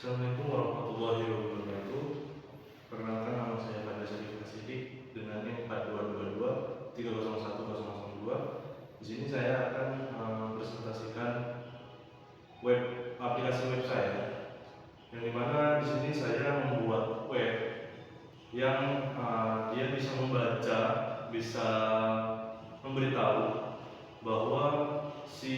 Assalamualaikum warahmatullahi wabarakatuh. Perkenalkan, nama saya Pada Syarif Hasidik dengan NIM 4222301002. Di sini saya akan presentasikan aplikasi web saya, yang dimana di sini saya membuat web yang dia bisa membaca, bisa memberitahu bahwa si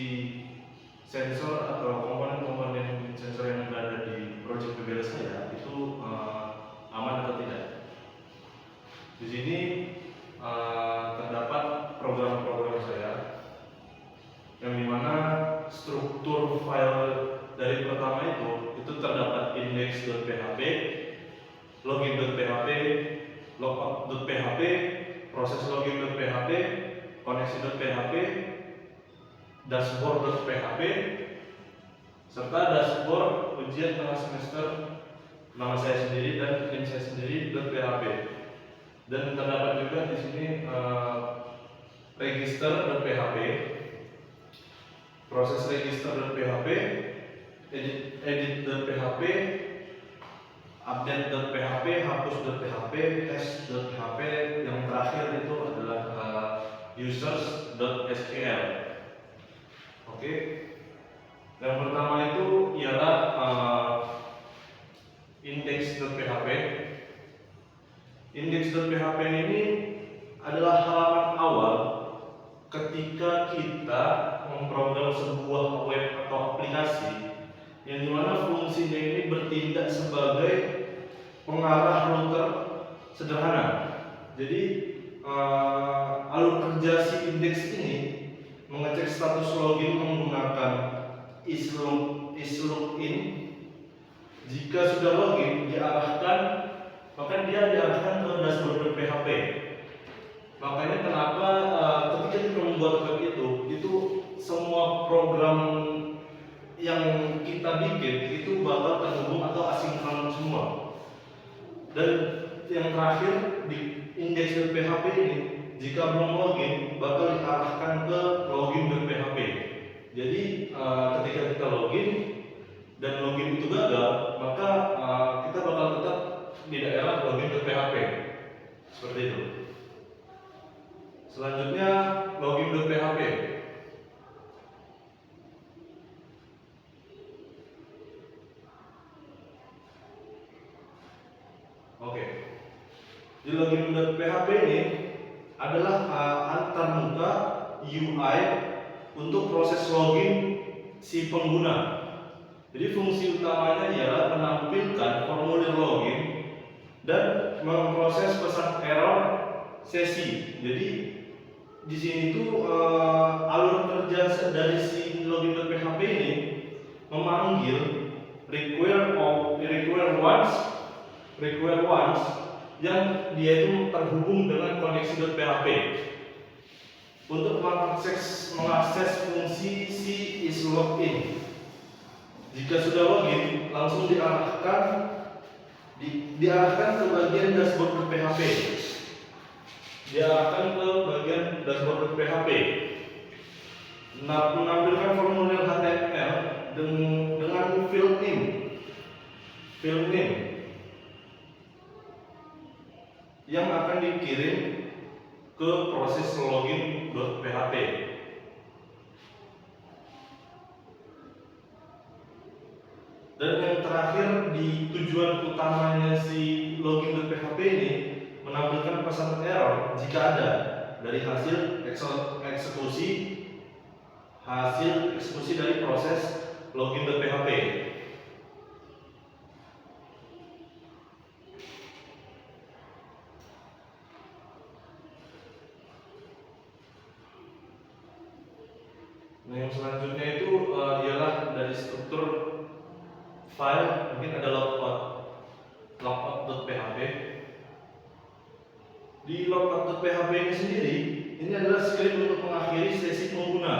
sensor atau komponen-komponen sensor yang berada di project PBL saya itu aman atau tidak. Di sini terdapat program-program saya, yang dimana struktur file dari pertama itu terdapat index.php, login.php, logout.php, proses login.php, koneksi.php, dashboard.php, serta dashboard ujian tengah semester nama saya sendiri dan tim saya sendiri.php. Dan terdapat juga di sini register.php, proses register.php, edit.php, update.php, hapus.php, test.php, yang terakhir itu adalah users.sql. Oke. Yang pertama itu ialah index.php. Index.php ini adalah halaman awal ketika kita memprogram sebuah web atau aplikasi, yang dimana fungsinya ini bertindak sebagai pengarah router sederhana. Jadi alur kerja si indeks ini mengecek status login menggunakan islogin. Jika sudah login, maka dia diarahkan ke dashboard.php. Makanya kenapa ketika kita membuat web itu semua program yang kita bikin itu bakal terhubung atau asinkron semua. Dan yang terakhir di index.php ini, jika belum login bakal diarahkan ke login.php. Jadi ketika kita login dan login itu gagal, maka kita bakal tetap di daerah login.php. Seperti itu. Selanjutnya login.php. Oke. Di login.php ini adalah antarmuka UI untuk proses login si pengguna. Jadi fungsi utamanya ialah menampilkan formulir login dan memproses pesan error sesi. Jadi di sini tuh alur kerja dari si login.php ini memanggil require once yang dia itu terhubung dengan koneksi.php untuk mengakses fungsi si islogin. Jika sudah login, langsung diarahkan ke bagian dashboard.php. Menampilkan formulir HTML dengan field name yang akan dikirim ke proses login.php. Dan yang terakhir, di tujuan utamanya si login.php ini menampilkan pesan error jika ada dari hasil eksekusi dari proses login.php. Nah, yang selanjutnya itu ialah dari struktur file. Mungkin ada logout.php. Di logout.php ini sendiri, ini adalah script untuk mengakhiri sesi pengguna.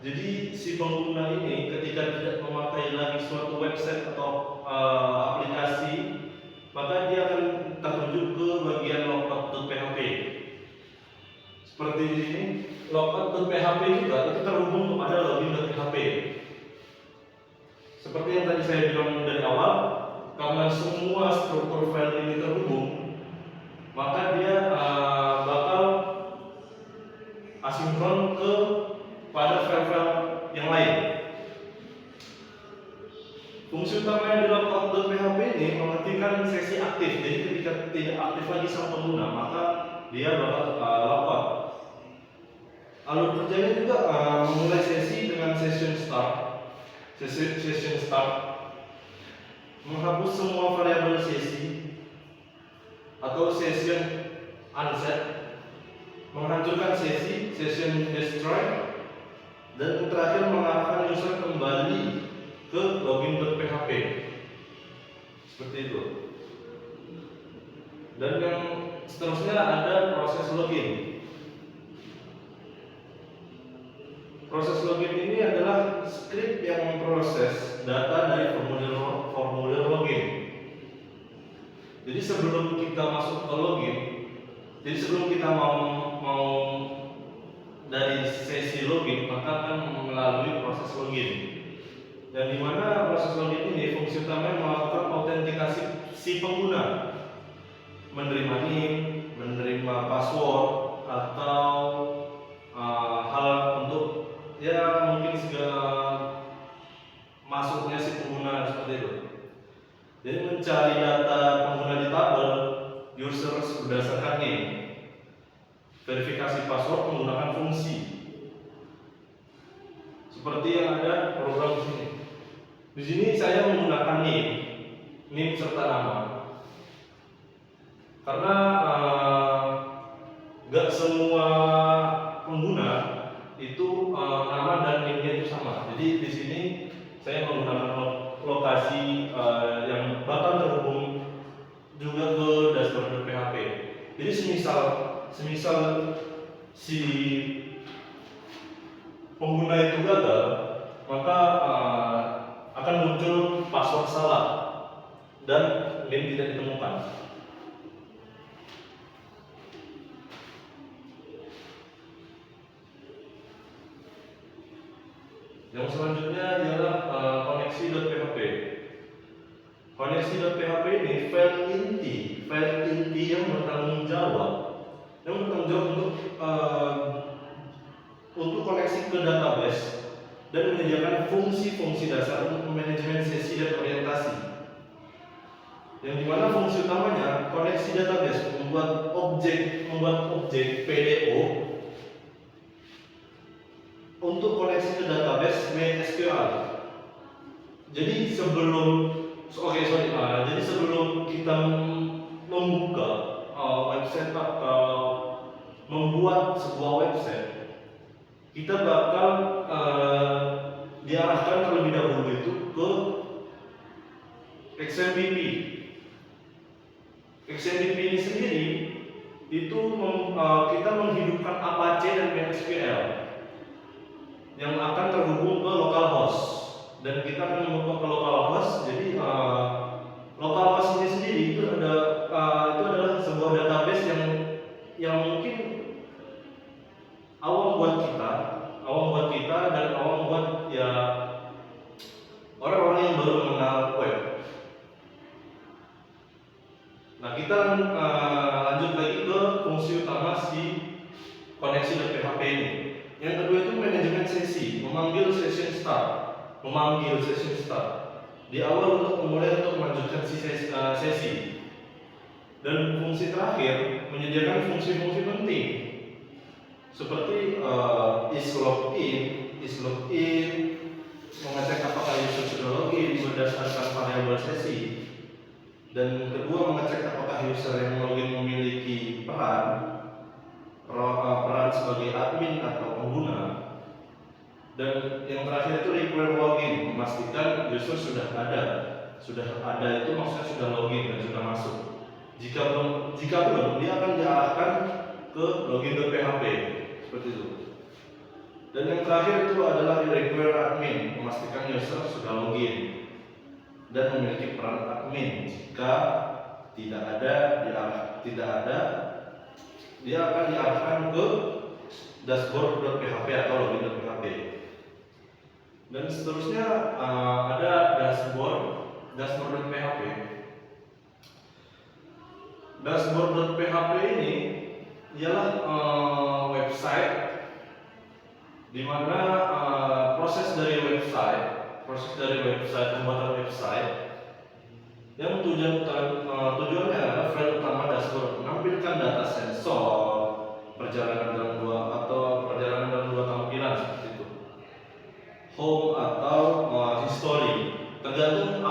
Jadi si pengguna ini ketika tidak memakai lagi suatu website atau aplikasi, maka dia akan tertuju ke bagian logout.php. Seperti di sini, logout.php juga itu terhubung kepada login.php. Seperti yang tadi saya bilang dari awal, karena semua struktur file ini terhubung, maka dia bakal asinkron ke pada file-file yang lain. Fungsi utama yang di logout.php ini menghentikan sesi aktif. Jadi ketika tidak aktif lagi sang pengguna, maka dia bakal logout. Alur kerjanya juga memulai sesi dengan session start, menghapus semua variabel sesi atau session unset, menghancurkan sesi, session destroy, dan terakhir mengarahkan user kembali ke login.php. Seperti itu. Dan yang seterusnya ada proses login. Proses login ini adalah script yang memproses data dari formulir login. Jadi sebelum kita masuk ke login, jadi sebelum kita mau dari sesi login, maka akan melalui proses login. Dan di mana proses login ini fungsi utamanya melakukan autentikasi si pengguna, menerima NIM, menerima password, atau hal untuk ya mungkin segala masuknya si pengguna seperti itu. Jadi mencari data pengguna di tabel users berdasarkan NIM, verifikasi password menggunakan fungsi seperti yang ada program di sini. Di sini saya menggunakan NIM serta nama, karena nggak semua pengguna itu nama dan NIM-nya itu sama. Jadi di sini saya menggunakan lokasi yang bakal terhubung juga ke dashboard.php. Jadi semisal si pengguna itu gagal, maka akan muncul password salah dan NIM tidak ditemukan. Yang selanjutnya ialah koneksi.php. Koneksi.php ini file inti yang bertanggung jawab untuk koneksi ke database dan menyediakan fungsi-fungsi dasar untuk manajemen sesi dan orientasi. Yang dimana fungsi utamanya koneksi database, membuat objek PDO untuk koneksi ke database MySQL. Jadi sebelum kita membuka website atau membuat sebuah website, kita bakal diarahkan terlebih dahulu itu ke XMPP. XMPP ini sendiri itu kita menghidupkan Apache dan MySQL yang akan terhubung ke localhost, dan kita akan membuka ke localhost. Jadi localhost ini sendiri itu adalah sebuah database yang mungkin awam buat kita dan awam buat ya orang-orang yang baru mengenal web. Nah, kita lanjut lagi ke fungsi utama si koneksi.php ini. Yang kedua itu manajemen sesi, memanggil session start. Di awal untuk melanjutkan sesi. Dan fungsi terakhir menyediakan fungsi-fungsi penting seperti is-login, mengecek apakah user sudah login berdasarkan variabel sesi. Dan kedua, mengecek apakah user yang login memiliki peran sebagai admin atau pengguna. Dan yang terakhir itu require login, memastikan user sudah ada itu maksudnya sudah login dan sudah masuk. Jika belum, dia akan diarahkan ke login.php seperti itu. Dan yang terakhir itu adalah require admin, memastikan user sudah login dan memiliki peran admin. Jika tidak ada, dia akan diarahkan ke dashboard.php atau login.php. Dan seterusnya ada dashboard.php. Dashboard.php ini ialah website di mana proses dari pembuatan website yang tujuannya adalah file utama dashboard menampilkan data sensor, perjalanan dalam dua tampilan seperti itu, home atau history, tergantung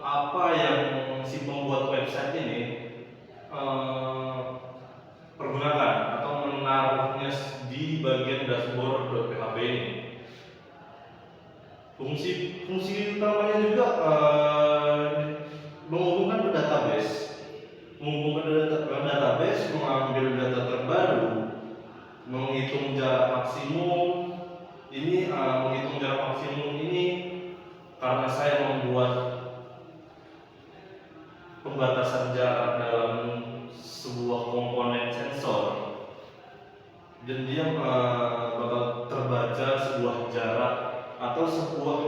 apa yang si pembuat website ini pergunakan atau menaruhnya di bagian dashboard.php ini. Fungsi utamanya juga menghubungkan ke database, mengambil data terbaru, menghitung jarak maksimum. Menghitung jarak maksimum ini karena saya membuat pembatasan jarak dalam sebuah komponen sensor, dan dia bakal terbaca sebuah jarak atau sebuah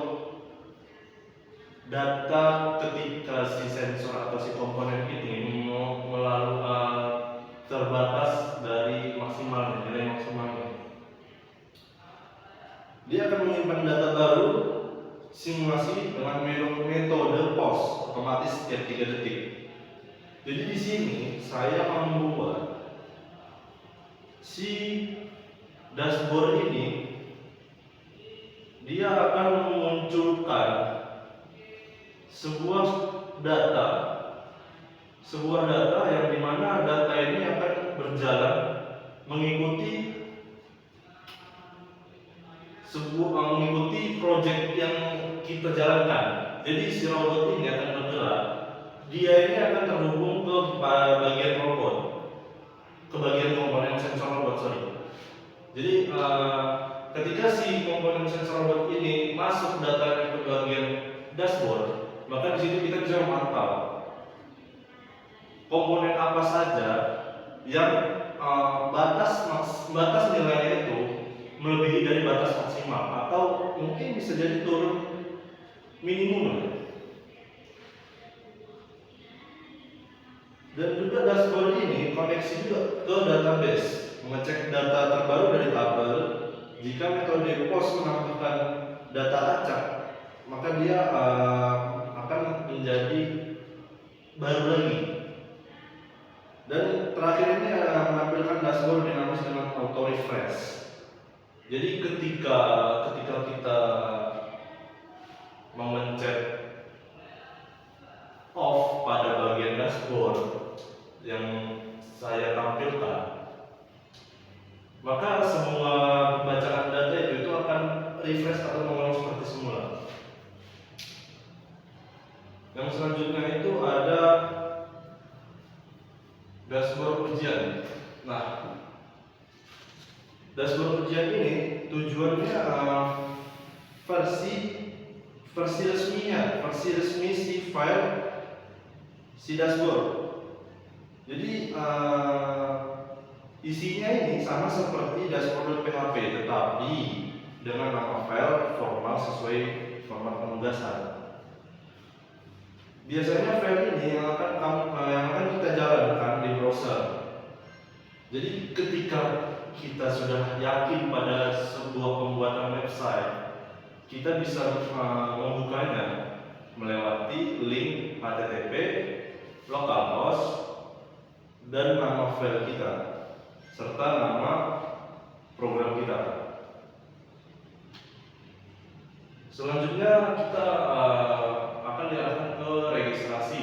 data ketika si sensor atau si komponen ini terbatas dari nilai maksimalnya. Dia akan menyimpan data baru simulasi dengan metode pause otomatis setiap 3 detik. Jadi di sini saya membuat si dashboard ini, dia akan memunculkan sebuah data yang dimana data ini akan berjalan mengikuti project yang kita jalankan. Jadi si robot ini akan bergerak, dia ini akan terhubung ke bagian robot, ke bagian komponen sensor robot. Jadi ketika si komponen sensor robot ini masuk datanya ke bagian dashboard, maka di situ kita bisa memantau komponen apa saja yang batas nilainya itu melebihi dari batas maksimal, atau mungkin bisa jadi turun minimum. Dan juga dashboard ini koneksi juga ke database, mengecek data terbaru dari tabel. Jika metode pause menampilkan data acak, maka dia akan menjadi baru lagi. Dan terakhir ini menampilkan dashboard dinamis dengan auto refresh. Jadi ketika kita memencet off pada bagian dashboard yang saya tampilkan, maka semua pembacaan data itu akan refresh atau mengulang seperti semula. Yang selanjutnya itu ada dashboard ujian. Nah, dashboard ujian ini tujuannya versi resmi si file si dashboard. Jadi isinya ini sama seperti dashboard.php, tetapi dengan nama file formal sesuai format penugasan. Biasanya file ini yang akan kita jalankan di browser. Jadi ketika kita sudah yakin pada sebuah pembuatan website, kita bisa membukanya melewati link HTTP, localhost, dan nama file kita serta nama program kita. Selanjutnya kita akan diarahkan ke registrasi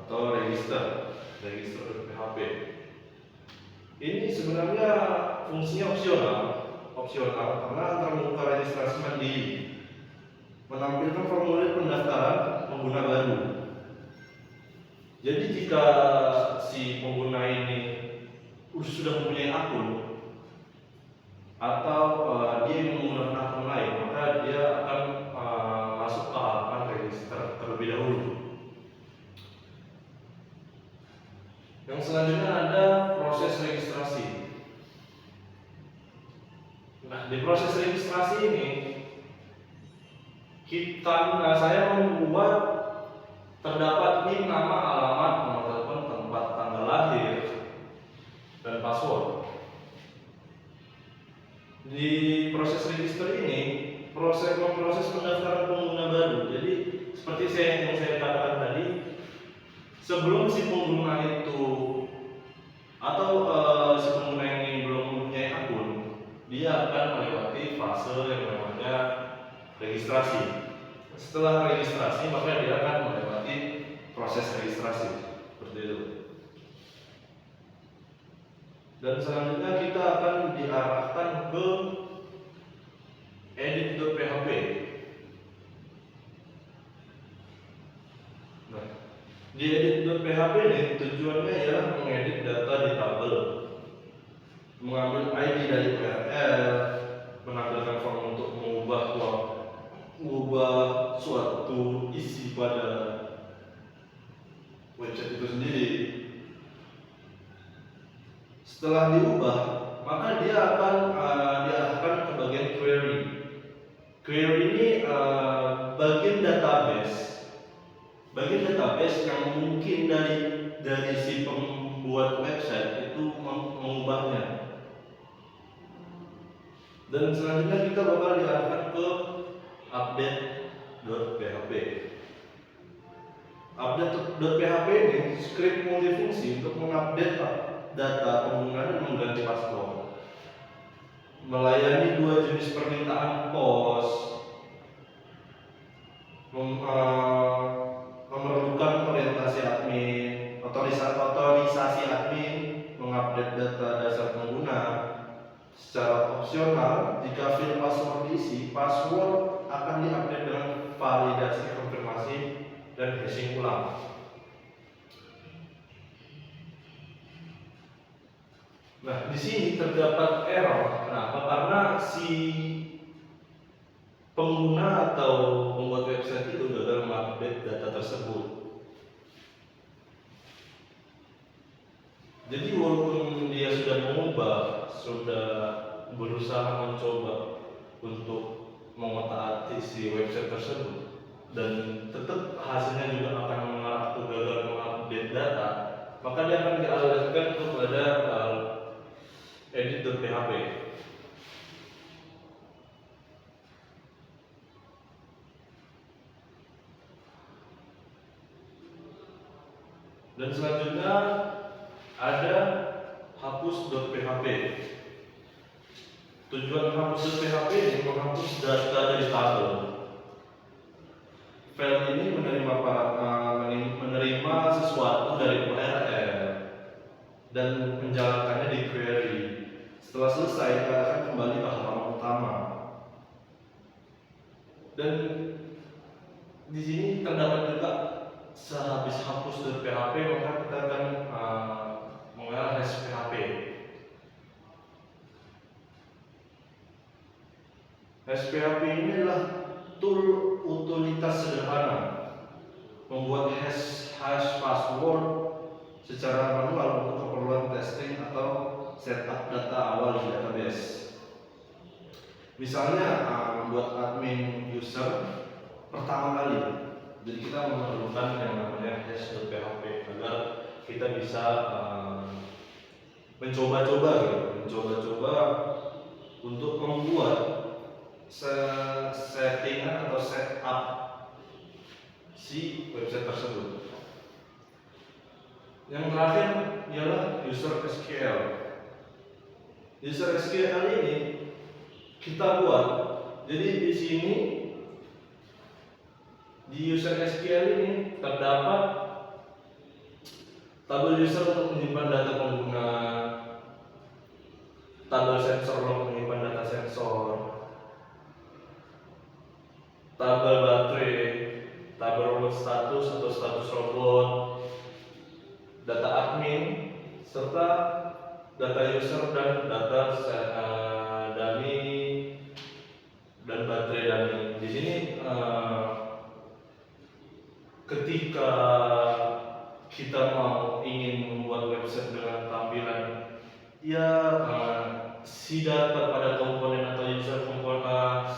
atau register.php. Ini sebenarnya fungsinya opsional karena antar membuka registrasi mandiri, menampilkan formulir pendaftaran pengguna baru. Jadi jika si pengguna ini sudah mempunyai akun atau dia ingin menggunakan akun lain, maka dia akan masuk ke tahapan register terlebih dahulu. Yang selanjutnya ada proses registrasi. Nah, di proses registrasi ini saya membuat terdapat NIM, nama, alamat, nomor telepon, tempat tanggal lahir, dan password. Di proses register ini, memproses pendaftaran pengguna baru. Jadi seperti yang saya katakan tadi, sebelum si pengguna itu atau si pengguna ini belum mempunyai akun, dia akan melewati fase yang namanya registrasi. Setelah registrasi, maka dia akan melewati proses registrasi seperti itu. Dan selanjutnya kita akan diarahkan ke edit.php. Nah, di edit.php ini tujuannya ialah mengedit data di tabel, mengambil ID dari URL, menampilkan form untuk mengubah suatu isi pada website itu sendiri. Setelah diubah, maka dia akan diarahkan ke bagian query. Query ini bagian database yang mungkin dari si pembuat website itu mengubahnya. Dan selanjutnya kita bakal diarahkan ke update.php. Update.php ini script multifungsi untuk mengupdate data pengguna dan mengganti password. Melayani dua jenis permintaan pos, memerlukan orientasi admin, otorisasi admin, mengupdate data dasar pengguna. Secara opsional, jika file password diisi, password akan diupdate dengan validasi konfirmasi dan hashing ulang. Nah, di sini terdapat error. Kenapa? Karena si pengguna atau pembuat website itu gagal mengupdate data tersebut. Jadi walaupun dia sudah mengubah, sudah berusaha mencoba untuk mengotak-atik si website tersebut, dan tetap hasilnya juga akan mengarah ke gagal mengupdate data, maka dia akan dialihkan kepada edit.php. Dan selanjutnya ada hapus.php. Tujuan hapus.php ini menghapus data dari tabel. File ini menerima sesuatu dari URL dan menjalankannya di query. Setelah selesai, akan kembali ke halaman utama. Dan di sini terdapat juga sehabis hapus.php, maka kita akan mengenal hash.php. Hash.php ini adalah tool utilitas sederhana membuat hash password secara manual untuk keperluan testing atau setup data awal di database. Misalnya membuat admin user pertama kali, jadi kita memerlukan yang namanya hash.php agar kita bisa mencoba-coba untuk membuat settingan atau setup si website tersebut. Yang terakhir ialah user SQL. User SQL ini kita buat. Jadi di sini di user SQL ini terdapat tabel user untuk menyimpan data pengguna, tabel sensor untuk menyimpan data sensor, tabel baterai, tabel robot status atau status robot, data admin, serta data user dan data dummy dan baterai dummy. Di sini ketika kita ingin membuat website dengan tampilan si data pada komponen atau user komponen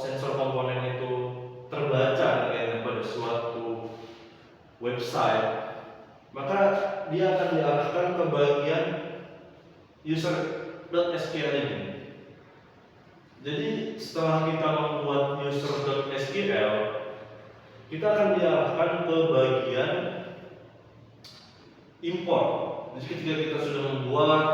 sensor website, maka dia akan diarahkan ke bagian user.sql ini. Jadi setelah kita membuat user.sql, kita akan diarahkan ke bagian import. Jadi ketika kita sudah membuat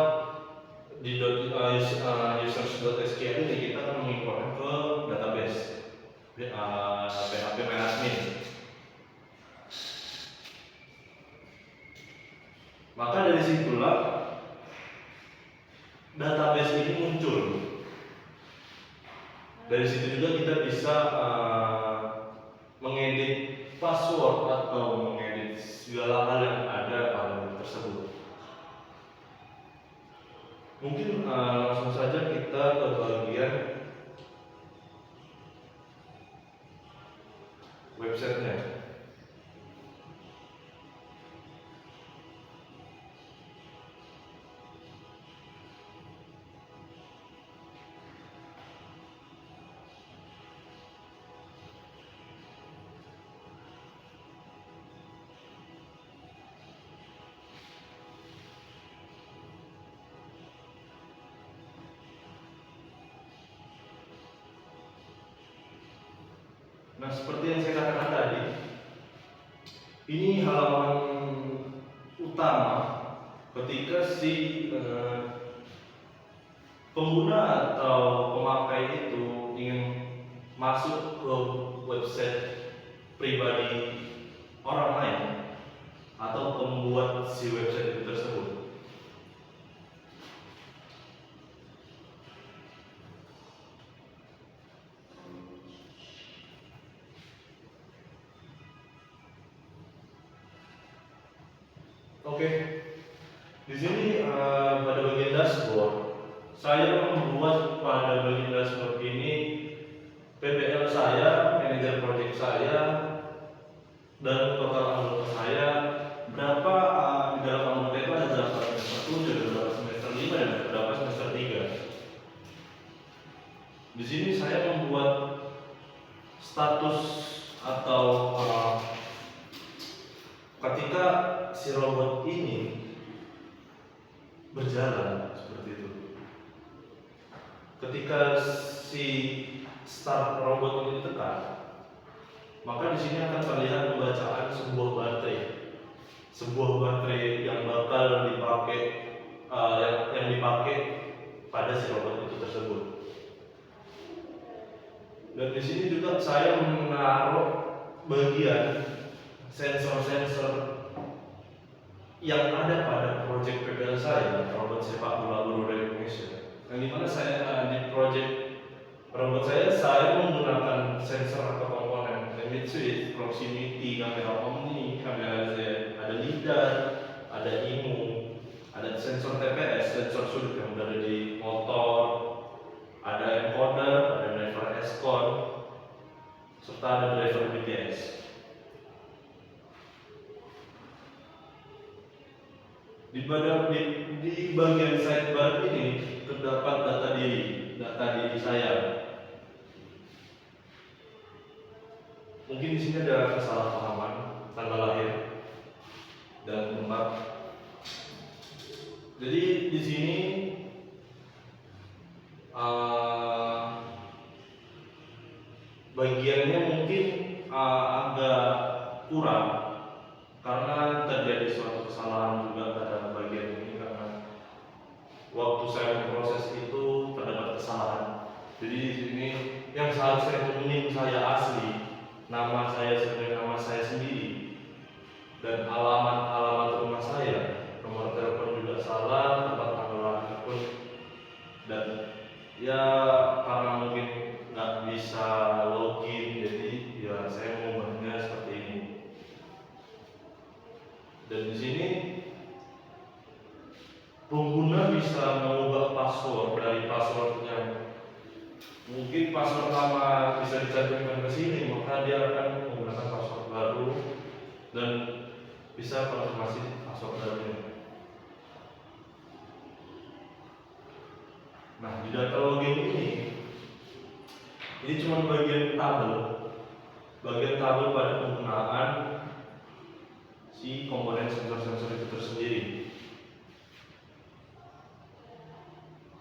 di users.sql ini, kita akan mengimportnya ke database PHP MyAdmin. Maka dari situlah database ini muncul. Dari situ juga kita bisa mengedit password atau mengedit segala hal yang ada pada web tersebut. Mungkin langsung saja kita ke bagian websitenya. Nah, seperti yang saya katakan tadi, ini halaman utama ketika si pengguna atau pemakai itu ingin masuk ke website pribadi orang lain atau pembuat si website itu tersebut. Oke, di sini pada bagian dashboard, saya membuat pada bagian dashboard ini PPL saya, manajer project saya, dan total anggota saya. Berapa di dalam anggota itu ada berapa semester 7, ada berapa semester 5, dan ada berapa semester 3. Di sini saya membuat status atau ketika si robot ini berjalan seperti itu. Ketika si start robot ini ditekan, maka di sini akan terlihat pembacaan sebuah baterai yang bakal dipakai yang dipakai pada si robot itu tersebut. Dan di sini juga saya menaruh bagian sensor-sensor yang ada pada project PPL saya, robot sepak bola Guru Indonesia. Yang dimana saya di project robot saya menggunakan sensor atau komponen limit switch, proximity, kamera omni, kamera Z, ada lidar, ada IMU, ada sensor TPS, sensor sudut yang berada di motor, ada encoder, ada driver S-Con, serta ada driver BTS. Di bagian sidebar ini terdapat data diri saya. Mungkin di sini ada kesalahpahaman tanggal lahir dan tempat. Jadi di sini bagiannya mungkin agak kurang karena terjadi suatu kesalahan juga pada bagian ini, karena waktu saya memproses itu terdapat kesalahan. Jadi di sini yang seharusnya kuning saya asli, nama saya sebagai nama saya sendiri, dan alamat rumah saya, nomor telepon juga salah, tempat tanggal lahir pun, dan ya karena mungkin nggak bisa login, jadi ya saya mengubahnya seperti ini. Dan di sini pengguna bisa mengubah password dari password yang mungkin password lama bisa dicantumkan ke sini, maka dia akan menggunakan password baru dan bisa konfirmasi password barunya. Nah, di data login ini cuma bagian tabel pada penggunaan si komponen sensor-sensor itu tersendiri.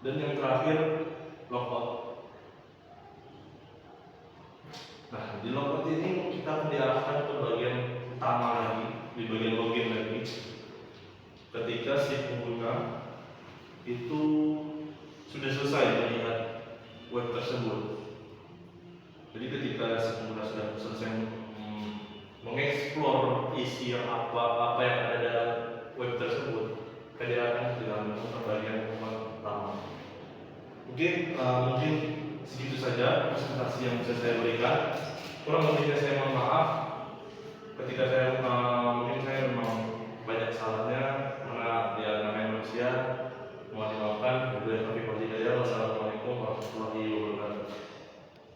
Dan yang terakhir, logout. Nah, di logout ini kita akan diarahkan ke bagian utama lagi, di bagian login lagi. Ketika si pengguna itu sudah selesai melihat web tersebut. Jadi ketika si pengguna sudah selesai mengeksplor isi yang apa yang ada dalam web tersebut, dia akan dilakukan ke bagian utama. Mungkin segitu saja presentasi yang bisa saya berikan. Kurang lebihnya saya mohon maaf. Ketika saya mungkin saya memang banyak salahnya karena dia namanya manusia. Mohon dimaafkan. Wassalamualaikum warahmatullahi wabarakatuh.